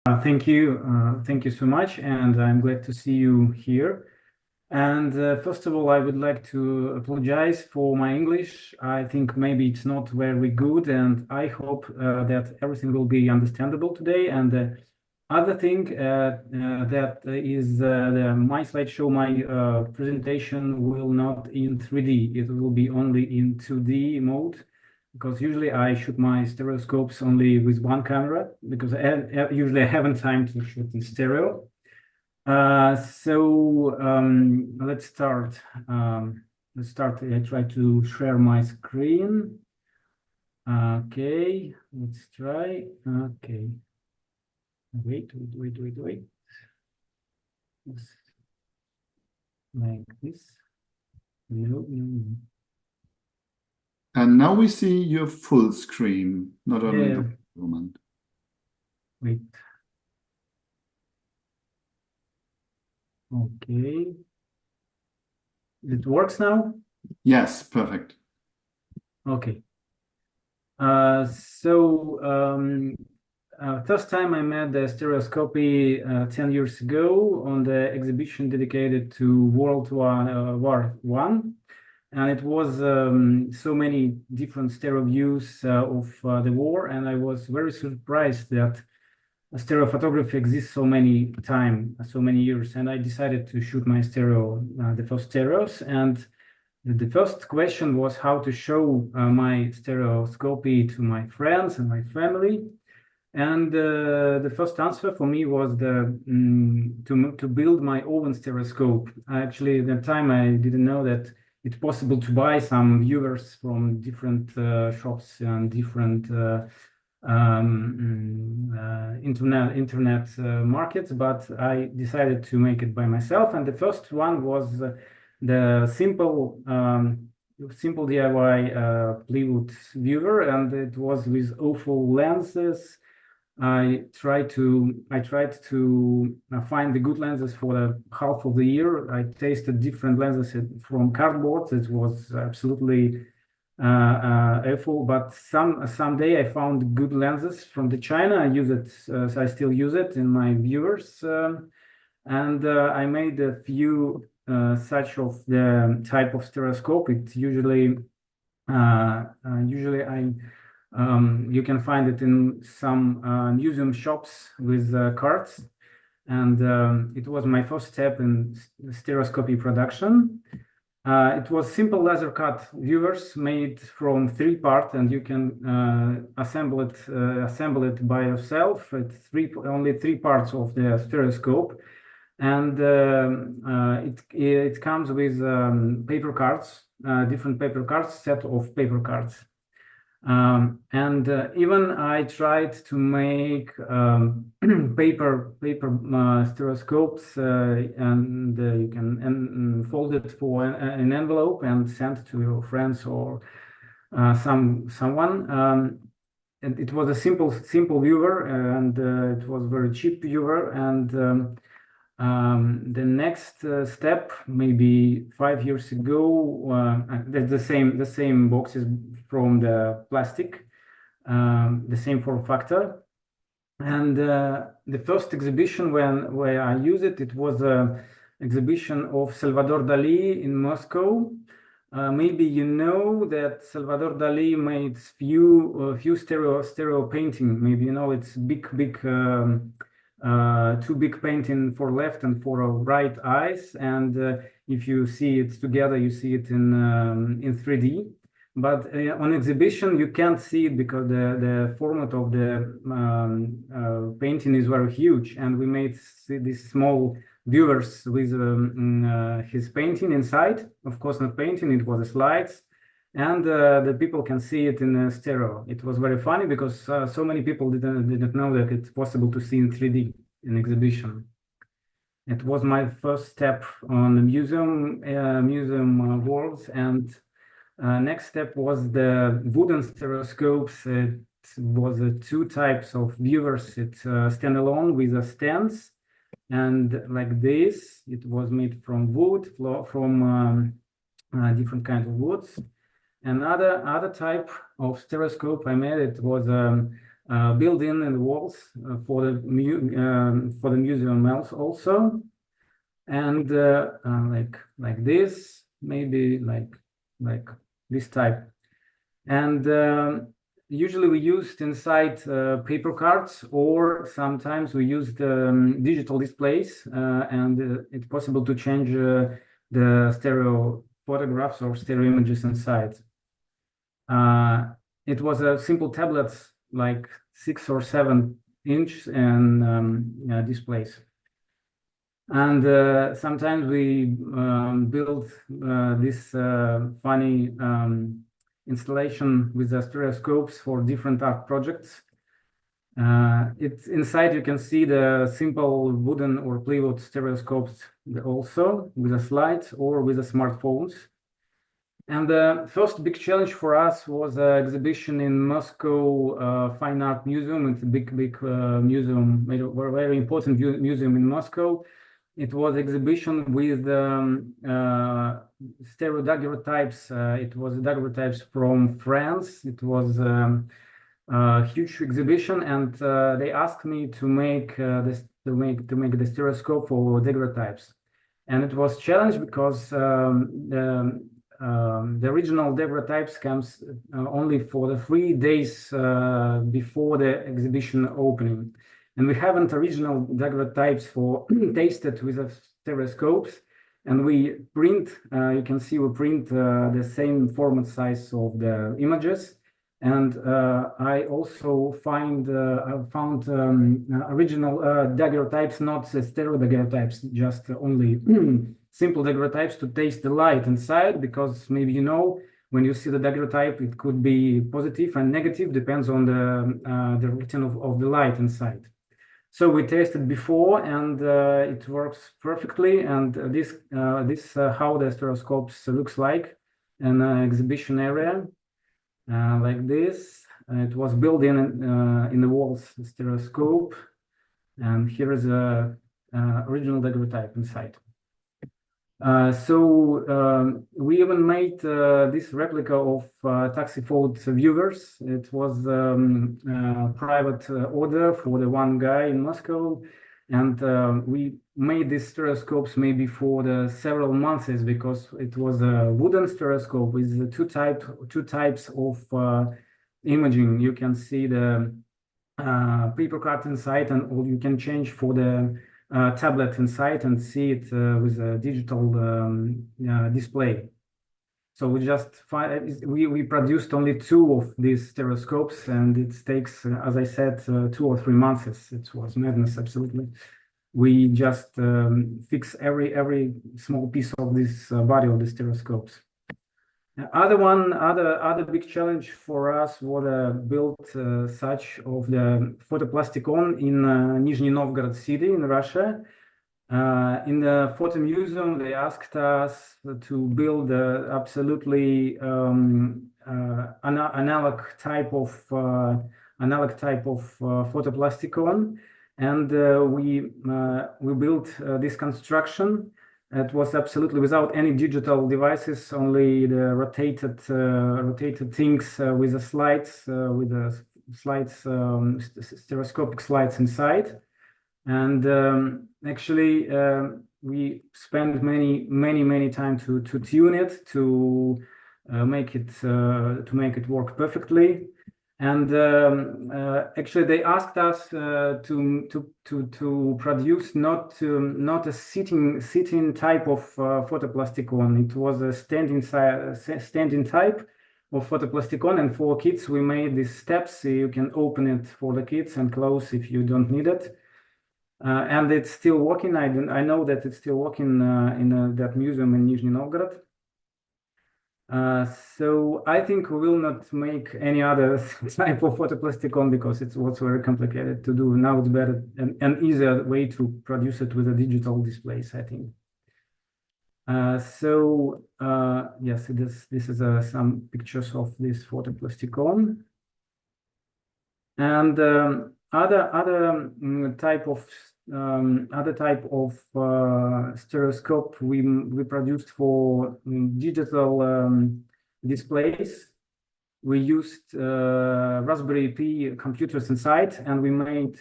Thank you so much, and I'm glad to see you here. And first of all, I would like to apologize for my English. I think maybe it's not very good, and I hope that everything will be understandable today. And the other thing that is my slideshow, my presentation will not in 3D. It will be only in 2D mode, because usually I shoot my stereoscopes only with one camera, because usually I haven't time to shoot in stereo. Let's start. I try to share my screen. Okay, let's try. Okay. Wait. Let's make this. No. And now we see your full screen, not only the moment. Wait. Okay. It works now? Yes, perfect. Okay. First time I met the stereoscopy 10 years ago on the exhibition dedicated to World War I. And it was so many different stereo views of the war. And I was very surprised that stereophotography exists so many years. And I decided to shoot my the first stereos. And the first question was how to show my stereoscopy to my friends and my family. And the first answer for me was to build my own stereoscope. Actually, at the time I didn't know that it's possible to buy some viewers from different shops and different internet markets, but I decided to make it by myself. And the first one was the simple DIY plywood viewer, and it was with awful lenses. I tried to find the good lenses for the half of the year. I tasted different lenses from cardboard. It was absolutely awful. But someday I found good lenses from the China. I use it. I still use it in my viewers, and I made a few such of the type of stereoscope. It usually you can find it in some museum shops with cards, and it was my first step in stereoscopy production. It was simple laser cut viewers made from 3 parts, and you can assemble it by yourself. It's only 3 parts of the stereoscope, and it comes with paper cards, different paper cards, set of paper cards. Even I tried to make paper stereoscopes, and you can fold it for an envelope and send to your friends or someone. And it was a simple viewer, and it was very cheap viewer. And the next step, maybe 5 years ago, the same boxes from the plastic, the same form factor. And the first exhibition where I used it, it was an exhibition of Salvador Dali in Moscow. Maybe you know that Salvador Dali made few stereo painting. Maybe you know it's big 2 big painting for left and for right eyes, and if you see it together, you see it in 3D. But on exhibition, you can't see it because the format of the painting is very huge, and we made these small viewers with his painting inside. Of course, not painting; it was the slides. And the people can see it in stereo. It was very funny because so many people didn't know that it's possible to see in 3D in exhibition. It was my first step on the museum worlds, and next step was the wooden stereoscopes. It was 2 types of viewers. It standalone with a stands, and like this, it was made from wood, from different kinds of woods. Another type of stereoscope I made, it was built-in the walls for the museum also, and like this, maybe like this type, and usually we used inside paper cards, or sometimes we used digital displays, and it's possible to change the stereo photographs or stereo images inside. It was a simple tablet, like 6 or 7 inch, and displays. And sometimes we build this funny installation with the stereoscopes for different art projects. It's inside you can see the simple wooden or plywood stereoscopes also with the slides or with the smartphones. And the first big challenge for us was an exhibition in Moscow Fine Art Museum. It's a big museum, very important museum in Moscow. It was exhibition with stereo daguerreotypes. It was daguerreotypes from France. It was a huge exhibition, and they asked me to make the stereoscope for daguerreotypes. And it was challenge because the original daguerreotypes comes only for the 3 days before the exhibition opening. And we haven't original daguerreotypes for tasted with the stereoscopes. And we print, you can see we print the same format size of the images. And I also found original daguerreotypes, not stereo daguerreotypes, just only simple daguerreotypes to taste the light inside, because maybe you know, when you see the daguerreotype, it could be positive and negative, depends on the return of the light inside. So we tested before, and it works perfectly. And this how the stereoscopes looks like in an exhibition area, like this. It was built in the walls stereoscope, and here is a original daguerreotype inside. So we even made this replica of taxi-fold viewers. It was a private order for the one guy in Moscow, and we made these stereoscopes maybe for the several months, because it was a wooden stereoscope with two types of imaging. You can see the paper cut inside, and you can change for the tablet inside and see it with a digital display. So we just we produced only 2 of these stereoscopes, and it takes, as I said, 2 or 3 months. It was madness, absolutely. We just fix every small piece of this body of the stereoscopes. Other big challenge for us was build such of the photoplasticon in Nizhny Novgorod city in Russia. In the photo museum, they asked us to build absolutely analog type of photoplasticon, and we built this construction. It was absolutely without any digital devices, only the rotated things with the slides, stereoscopic slides inside. And actually, we spent many time to tune it, to make it work perfectly. And actually, they asked us to produce not a sitting type of photoplasticon. It was a standing type of photoplasticon, and for kids we made these steps. So you can open it for the kids and close if you don't need it. And it's still working. I know that it's still working in that museum in Nizhny Novgorod. So I think we will not make any other type of photoplasticon, because it was very complicated to do. Now it's better and easier way to produce it with a digital displays, I think. So yes, this is some pictures of this photoplasticon. And other type of stereoscope we produced for digital displays. we used Raspberry Pi computers inside, and we made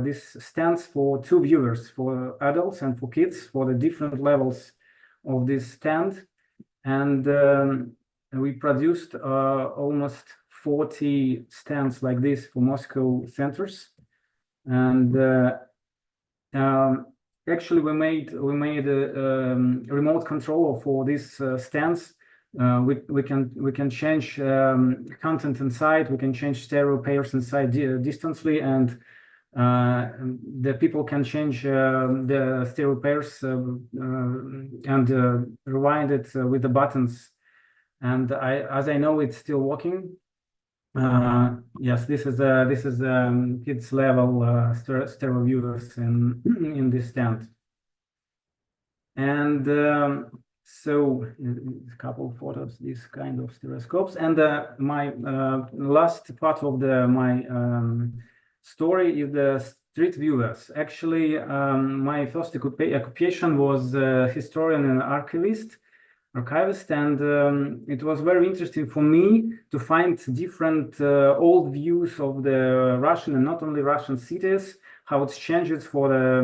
these stands for two viewers, for adults and for kids, for the different levels of this stand. And we produced almost 40 stands like this for Moscow centers. And actually, we made a remote control for these stands. We can change content inside. We can change stereo pairs inside distantly, and the people can change the stereo pairs and rewind it with the buttons. And as I know, it's still working. Yes, this is kids level stereo viewers in this stand. And so a couple of photos, these kind of stereoscopes. And my last part of my story is the street viewers. Actually, my first occupation was historian and archivist, and it was very interesting for me to find different old views of the Russian and not only Russian cities, how it's changed for the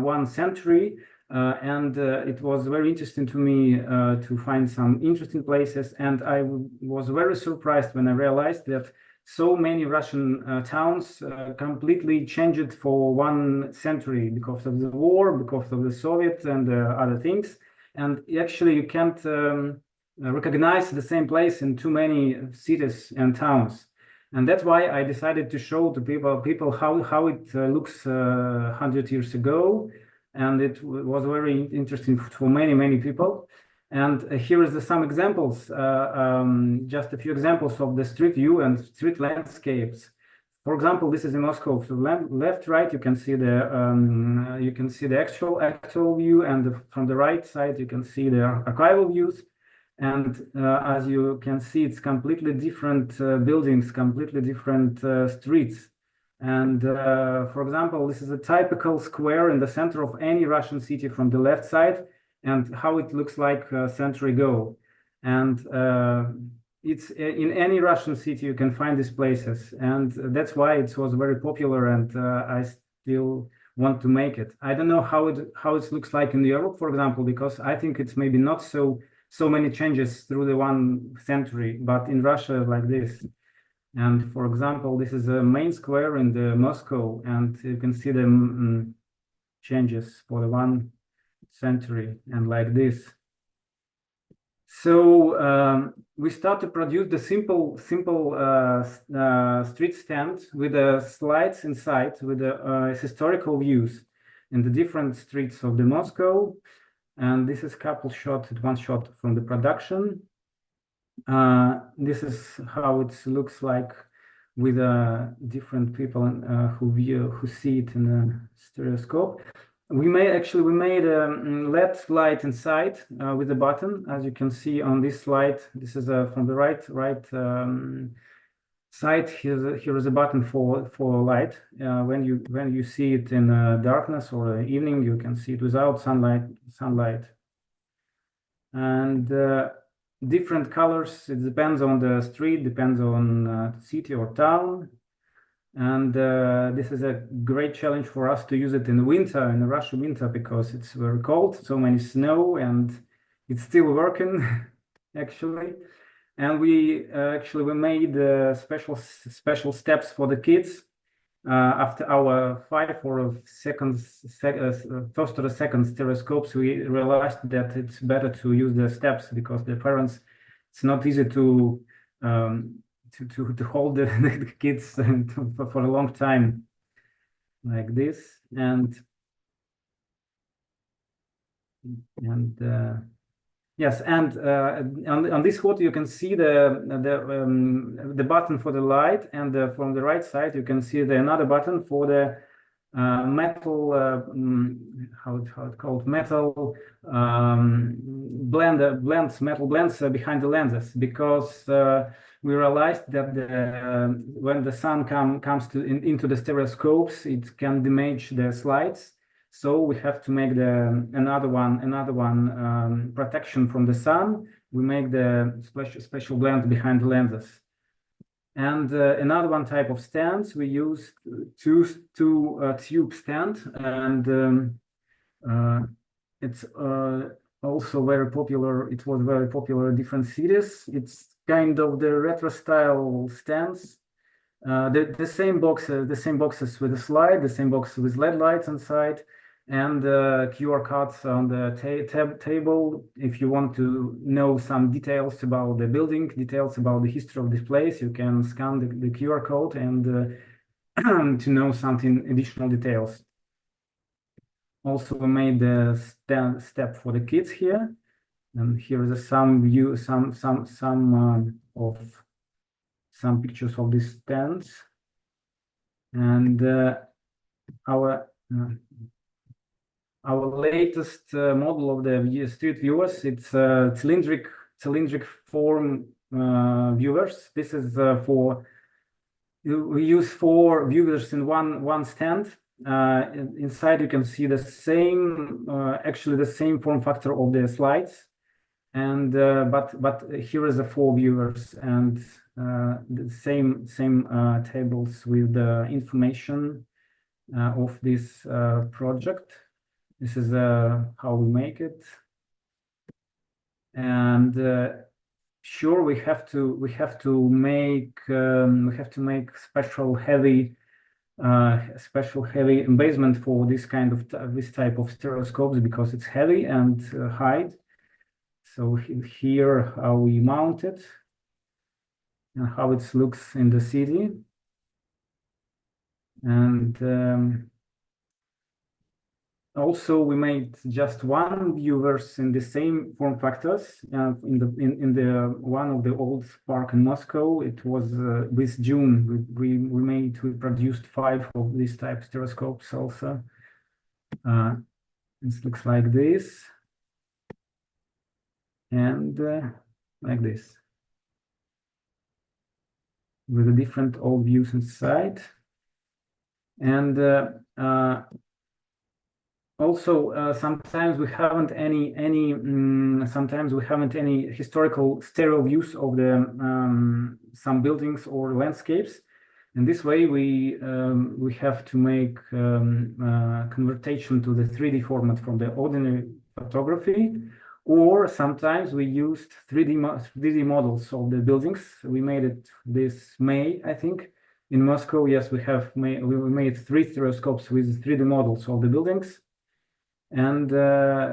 1 century. And it was very interesting to me to find some interesting places. And I was very surprised when I realized that so many Russian towns completely changed for 1 century because of the war, because of the Soviet and other things. And actually, you can't recognize the same place in too many cities and towns. And that's why I decided to show to people how it looks 100 years ago. And it was very interesting for many people. And here is some examples, just a few examples of the street view and street landscapes. For example, this is in Moscow. So left, right, you can see the actual view, and from the right side you can see the archival views. And as you can see, it's completely different buildings, completely different streets. And for example, this is a typical square in the center of any Russian city from the left side, and how it looks like a century ago. And it's in any Russian city you can find these places, and that's why it was very popular, and I still want to make it. I don't know how it looks like in Europe, for example, because I think it's maybe not so many changes through the 1 century, but in Russia like this. And for example, this is a main square in the Moscow, and you can see the changes for the 1 century and like this. So we start to produce the simple street stand with the slides inside, with the historical views in the different streets of the Moscow. And this is couple shot, 1 shot from the production. This is how it looks like with different people who see it in the stereoscope. We made a LED light inside with a button, as you can see on this slide. This is from the right side. Here is a button for light. When you see it in darkness or evening, you can see it without sunlight. And different colors. It depends on the street, depends on city or town. And this is a great challenge for us to use it in the winter, in the Russian winter, because it's very cold, so many snow, and it's still working actually. And we made special steps for the kids after our 5 or 1st or 2nd stereoscopes. We realized that it's better to use the steps because the parents, it's not easy to hold the kids for a long time like this. And yes, and on this photo you can see the button for the light, and from the right side you can see another button for the metal how it called, metal metal blends behind the lenses, because we realized that when the sun comes into the stereoscopes, it can damage the slides. So we have to make another one protection from the sun. We make the special blend behind the lenses. And another one type of stands, we used two tube stand, and it's also very popular. It was very popular in different cities. It's kind of the retro style stands. The same boxes with a slide, the same box with LED lights inside, and QR codes on the table. If you want to know some details about the building, details about the history of this place, you can scan the QR code and to know something additional details. Also, we made the step for the kids here, and here is some view, some pictures of these stands, and our latest model of the street viewers. It's cylindric form viewers. This is we use 4 viewers in one stand. Inside you can see the same, actually the same form factor of the slides, and but here is the 4 viewers and the same tables with the information of this project. This is how we make it, and sure, we have to make special heavy embasement for this kind of this type of stereoscopes because it's heavy and high. So here how we mount it and how it looks in the city, and also we made just 1 viewers in the same form factors in the one of the old park in Moscow. It was this June we produced 5 of these type stereoscopes also. It looks like this and like this with the different old views inside, and also, sometimes we haven't any historical stereo views of the some buildings or landscapes. In this way, we have to make conversion to the 3D format from the ordinary photography, or sometimes we used 3D models of the buildings. We made it this May, I think, in Moscow. Yes, we made 3 stereoscopes with 3D models of the buildings. And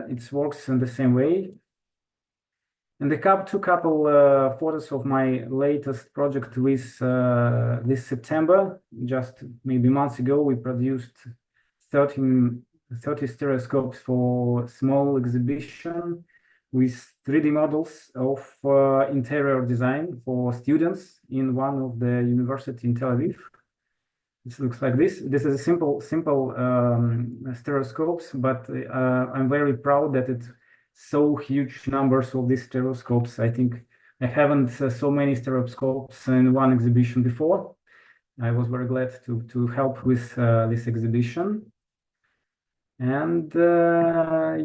it works in the same way. And two couple photos of my latest project with this September, just maybe months ago, we produced 30 stereoscopes for small exhibition with 3D models of interior design for students in one of the university in Tel Aviv. This looks like this. This is a simple stereoscopes, but I'm very proud that it's so huge numbers of these stereoscopes. I think I haven't so many stereoscopes in one exhibition before. I was very glad to help with this exhibition. And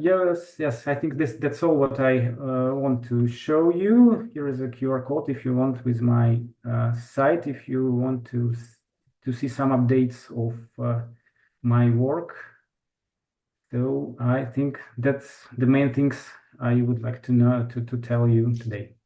yes, I think that's all what I want to show you. Here is a QR code if you want with my site, if you want to see some updates of my work. So I think that's the main things I would like to know to tell you today.